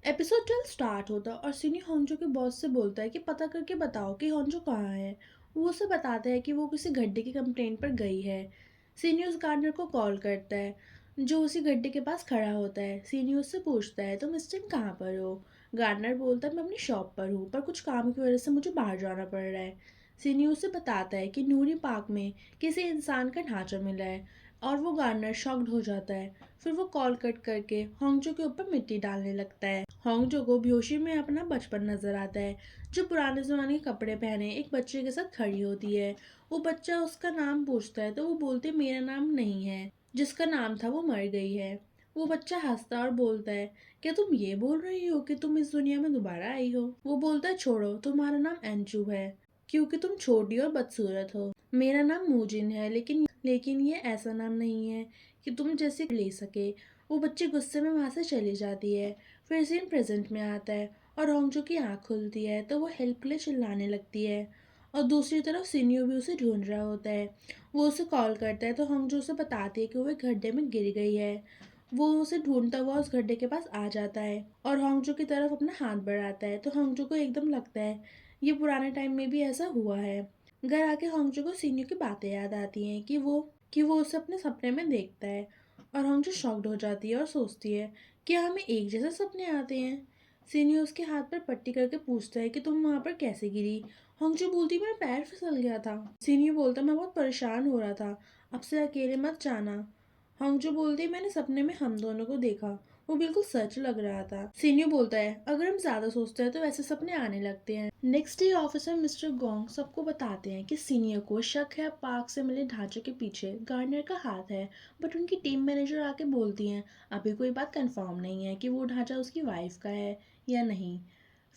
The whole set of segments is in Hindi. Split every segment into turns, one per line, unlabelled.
एपिसोड 12 स्टार्ट होता है और सिनी होंजो के बॉस से बोलता है कि पता करके बताओ कि होंजो कहाँ है। वो उसे बताता है कि वो किसी गड्ढे की कंप्लेंट पर गई है। सिनी उस गार्डनर को कॉल करता है जो उसी गड्ढे के पास खड़ा होता है। सिनी उससे पूछता है तुम इस टाइम कहाँ पर हो। गार्डनर बोलता है मैं अपनी शॉप पर हूँ पर कुछ काम की वजह से मुझे बाहर जाना पड़ रहा है। सिनी उसे बताता है कि नूरी पार्क में किसी इंसान का ढांचा मिला है और वो गार्डनर शॉक्ड हो जाता है। फिर वो कॉल कट करके होंगजो के ऊपर मिट्टी डालने लगता है। होंगजो को बेहोशी में अपना बचपन नजर आता है जो पुराने जमाने के कपड़े पहने एक बच्चे के साथ खड़ी होती है। वो बच्चा उसका नाम पूछता है तो वो बोलती मेरा नाम नहीं है, जिसका नाम था वो मर गई है। वो बच्चा हंसता और बोलता है क्या तुम ये बोल रही हो कि तुम इस दुनिया में दोबारा आई हो। वो बोलता है छोड़ो, तुम्हारा नाम एंचू है क्योंकि तुम छोटी और बदसूरत हो। मेरा नाम मूजिन है, लेकिन ये ऐसा नाम नहीं है कि तुम जैसे ले सके। वो बच्ची गुस्से में वहां से चली जाती है। फिर सीन प्रेजेंट में आता है और होंगजो की आंख खुलती है तो वो हेल्प के लिए चिल्लाने लगती है। और दूसरी तरफ सिन्यू भी उसे ढूंढ रहा होता है। वो उसे कॉल करता है तो होंगजो उसे बताती है कि वो एक गड्ढे में गिर गई है। वो उसे ढूंढता हुआ उस गड्ढे के पास आ जाता है और होंगजो की तरफ अपना हाथ बढ़ाता है तो होंगजो को एकदम लगता है ये पुराने टाइम में भी ऐसा हुआ है। घर आके होंगजो को सिन्यू की बातें याद आती हैं कि वो उसे अपने सपने में देखता है। और होंगजो शॉक्ड हो जाती है और सोचती है क्या हमें एक जैसे सपने आते हैं। सिन्यू उसके हाथ पर पट्टी करके पूछता है कि तुम वहां पर कैसे गिरी। होंगजो बोलती मेरा पैर फिसल गया था। सिन्यू बोलता मैं बहुत परेशान हो रहा था, अब से अकेले मत जाना। होंगजो बोलती मैंने सपने में हम दोनों को देखा, वो बिल्कुल सच लग रहा था। सीनियो बोलता है अगर हम ज्यादा सोचते हैं तो वैसे सपने आने लगते हैं। नेक्स्ट डे ऑफिस में मिस्टर गोंग सबको बताते हैं कि सीनियर को शक है पार्क से मिले ढांचे के पीछे गार्डनर का हाथ है। बट उनकी टीम मैनेजर आके बोलती हैं अभी कोई बात कंफर्म नहीं है कि वो ढांचा उसकी वाइफ का है या नहीं।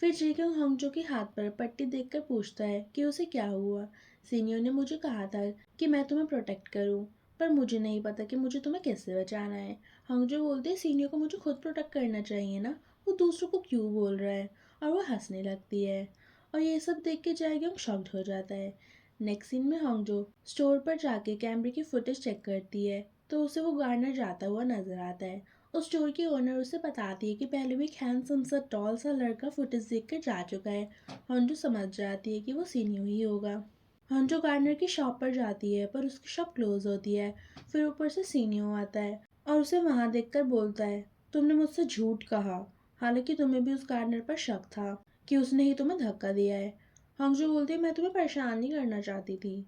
फिर जेक्योंग होंगजो के हाथ पर पट्टी देखकर पूछता है कि उसे क्या हुआ। सीनियर ने मुझे कहा था कि मैं तुम्हें प्रोटेक्ट करूं, पर मुझे नहीं पता कि मुझे तुम्हें कैसे बचाना है। हंगजो बोलते हैं सीनियर को मुझे खुद प्रोटेक्ट करना चाहिए ना, वो दूसरों को क्यों बोल रहा है। और वो हंसने लगती है और ये सब देख के जाएग्योंग शॉक्ड हो जाता है। नेक्स्ट सीन में हंगजो स्टोर पर जाके कैमरे की फुटेज चेक करती है तो उसे वो गार्डनर जाता हुआ नजर आता है। उस स्टोर की ओनर उसे बताती है कि पहले भी एक हैंडसम सा टॉल सा लड़का फुटेज देख कर जा चुका है। हंजो समझ जाती है कि वो सीनियो ही होगा। हंजो गार्डनर की शॉप पर जाती है पर उसकी शॉप क्लोज होती है। फिर ऊपर से सीनियो आता है और उसे वहां देखकर बोलता है तुमने मुझसे झूठ कहा, हालांकि तुम्हें भी उस गार्डनर पर शक था कि उसने ही तुम्हें धक्का दिया है। हंजो बोलती है मैं तुम्हें परेशान नहीं करना चाहती थी।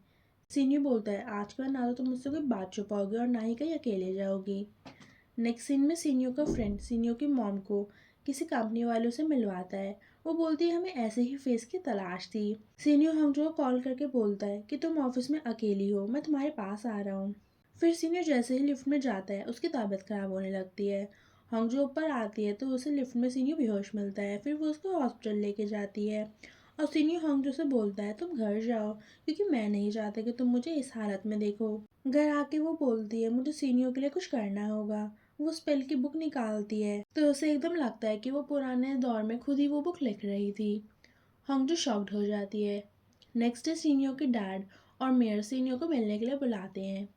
सीनियो बोलता है आज के बाद ना तो तुम मुझसे कोई बात छुपाओगे और ना ही कहीं अकेले जाओगी। नेक्स्ट सीन में सीनियो का फ्रेंड सीनियो की मॉम को किसी कंपनी वालों से मिलवाता है। वो बोलती है हमें ऐसे ही फेस की तलाश थी। सीनियो हंगजो को कॉल करके बोलता है कि तुम ऑफिस में अकेली हो, मैं तुम्हारे पास आ रहा हूँ। फिर सीनियो जैसे ही लिफ्ट में जाता है उसकी तबीयत खराब होने लगती है। हंगजो ऊपर आती है तो उसे लिफ्ट में सीनियो बेहोश मिलता है। फिर वो उसको हॉस्पिटल लेके जाती है और सीनियो हंगजो से बोलता है तुम घर जाओ क्योंकि मैं नहीं चाहता कि तुम मुझे इस हालत में देखो। घर आके वो बोलती है मुझे सीनियो के लिए कुछ करना होगा। वो स्पेल की बुक निकालती है तो उसे एकदम लगता है कि वो पुराने दौर में खुद ही वो बुक लिख रही थी। हंगजो शॉक्ड हो जाती है। नेक्स्ट डे सीनियो के डैड और मेयर सीनियो को मिलने के लिए बुलाते हैं।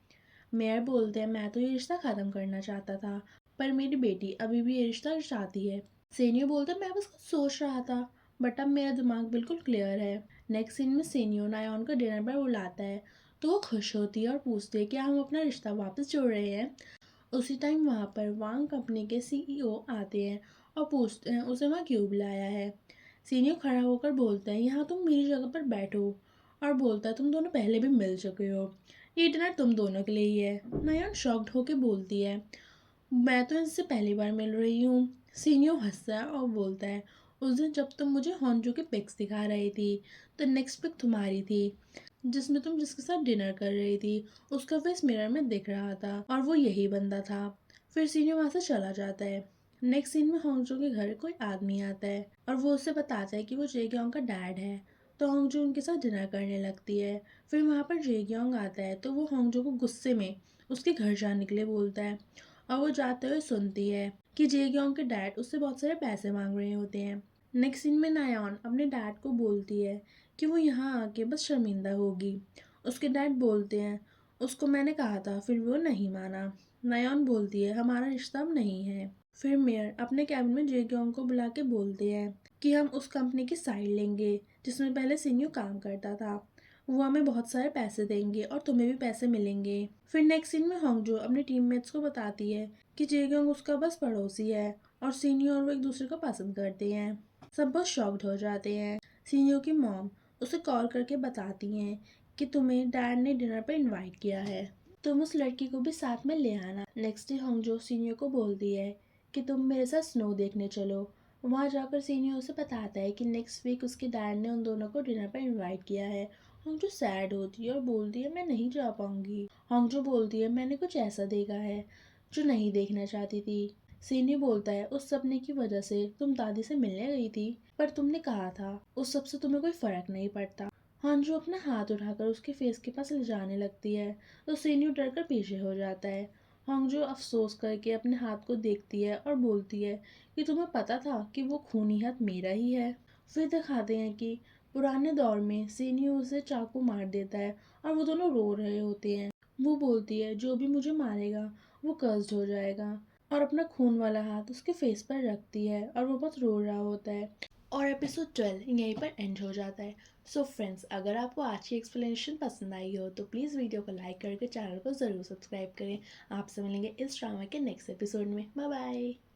मेयर बोलते हैं मैं तो ये रिश्ता खत्म करना चाहता था पर मेरी बेटी अभी भी ये रिश्ता चाहती है। सीनियो बोलता है मैं बस कुछ सोच रहा था बट अब मेरा दिमाग बिल्कुल क्लियर है। नेक्स्ट सीन में सीनियो नायोन को डिनर पर बुलाता है तो वो खुश होती है और पूछती है क्या हम अपना रिश्ता वापस जोड़ रहे हैं। उसी टाइम वहाँ पर वांग कंपनी के सीईओ आते हैं और पूछते हैं उसे वहाँ क्यों बुलाया है। सीनियर खड़ा होकर बोलता है यहाँ तुम मेरी जगह पर बैठो और बोलता है तुम दोनों पहले भी मिल चुके हो, ये डिनर तुम दोनों के लिए ही है। नयन शॉक्ड होकर बोलती है मैं तो इनसे पहली बार मिल रही हूँ। सीनियर हंसता है और बोलता है उस दिन जब तुम मुझे हॉन्जू की पिक्स दिखा रही थी तो नेक्स्ट पिक तुम्हारी थी जिसमें तुम जिसके साथ डिनर कर रही थी उसका फेस मिरर में दिख रहा था और वो यही बंदा था। फिर सीनियर वहां से चला जाता है। नेक्स्ट सीन में होंगजो के घर कोई आदमी आता है और वो उससे बताता है कि वो जेग्योंग का डैड है। तो होंगजो उनके साथ डिनर करने लगती है। फिर वहां पर जेग्योंग आता है तो वो होंगजो को गुस्से में उसके घर जाने के लिए बोलता है और वो जाते हुए सुनती है कि जेग्योंग के डैड उससे बहुत सारे पैसे मांग रहे होते हैं। नेक्स्ट सीन में नायॉन अपने डैड को बोलती है कि वो यहाँ आके बस शर्मिंदा होगी। उसके डैड बोलते हैं उसको मैंने कहा था फिर वो नहीं माना। नायॉन बोलती है हमारा रिश्ता अब नहीं है। फिर मेयर अपने कैबिन में जेग्योंग को बुला के बोलते हैं कि हम उस कंपनी की साइड लेंगे जिसमें पहले सिन्यू काम करता था। वो हमें बहुत सारे पैसे देंगे और तुम्हें भी पैसे मिलेंगे। फिर नेक्स्ट सीन में होंगजो अपने टीममेट्स को बताती है कि जेग्योंग उसका बस पड़ोसी है और सिन्यू और वो एक दूसरे को पसंद करते हैं। सब बहुत शॉक्ड हो जाते हैं। सिन्यू की मॉम उसे कॉल करके बताती हैं कि तुम्हें डैड ने डिनर पर इनवाइट किया है, तुम उस लड़की को भी साथ में ले आना। नेक्स्ट डे होंगजो सीनियो को बोलती है कि तुम मेरे साथ स्नो देखने चलो। वहाँ जाकर सीनियो उसे बताता है कि नेक्स्ट वीक उसके डैड ने उन दोनों को डिनर पर इनवाइट किया है। होंगजो सैड होती है और बोलती है मैं नहीं जा पाऊंगी। होंगजो बोलती है मैंने कुछ ऐसा देखा है जो नहीं देखना चाहती थी। सीनियो बोलता है उस सपने की वजह से तुम दादी से मिलने गई थी, पर तुमने कहा था उस सब से तुम्हें कोई फर्क नहीं पड़ता। हांजू अपना हाथ उठाकर उसके फेस के पास ले जाने लगती है तो सीन्यू डर कर पीछे हो जाता है। हांजू अफसोस करके अपने हाथ को देखती है और बोलती है कि तुम्हें पता था कि वो खूनी हाथ मेरा ही है। फिर दिखाते हैं कि पुराने दौर में सीन्यू उसे चाकू मार देता है और वो दोनों रो रहे होते हैं। वो बोलती है जो भी मुझे मारेगा वो कर्स्ड हो जाएगा और अपना खून वाला हाथ उसके फेस पर रखती है और वो बहुत रो रहा होता है। और एपिसोड 12 यहीं पर एंड हो जाता है। सो फ्रेंड्स, अगर आपको आज की एक्सप्लेनेशन पसंद आई हो तो प्लीज़ वीडियो को लाइक करके चैनल को ज़रूर सब्सक्राइब करें। आपसे मिलेंगे इस ड्रामा के नेक्स्ट एपिसोड में। Bye bye.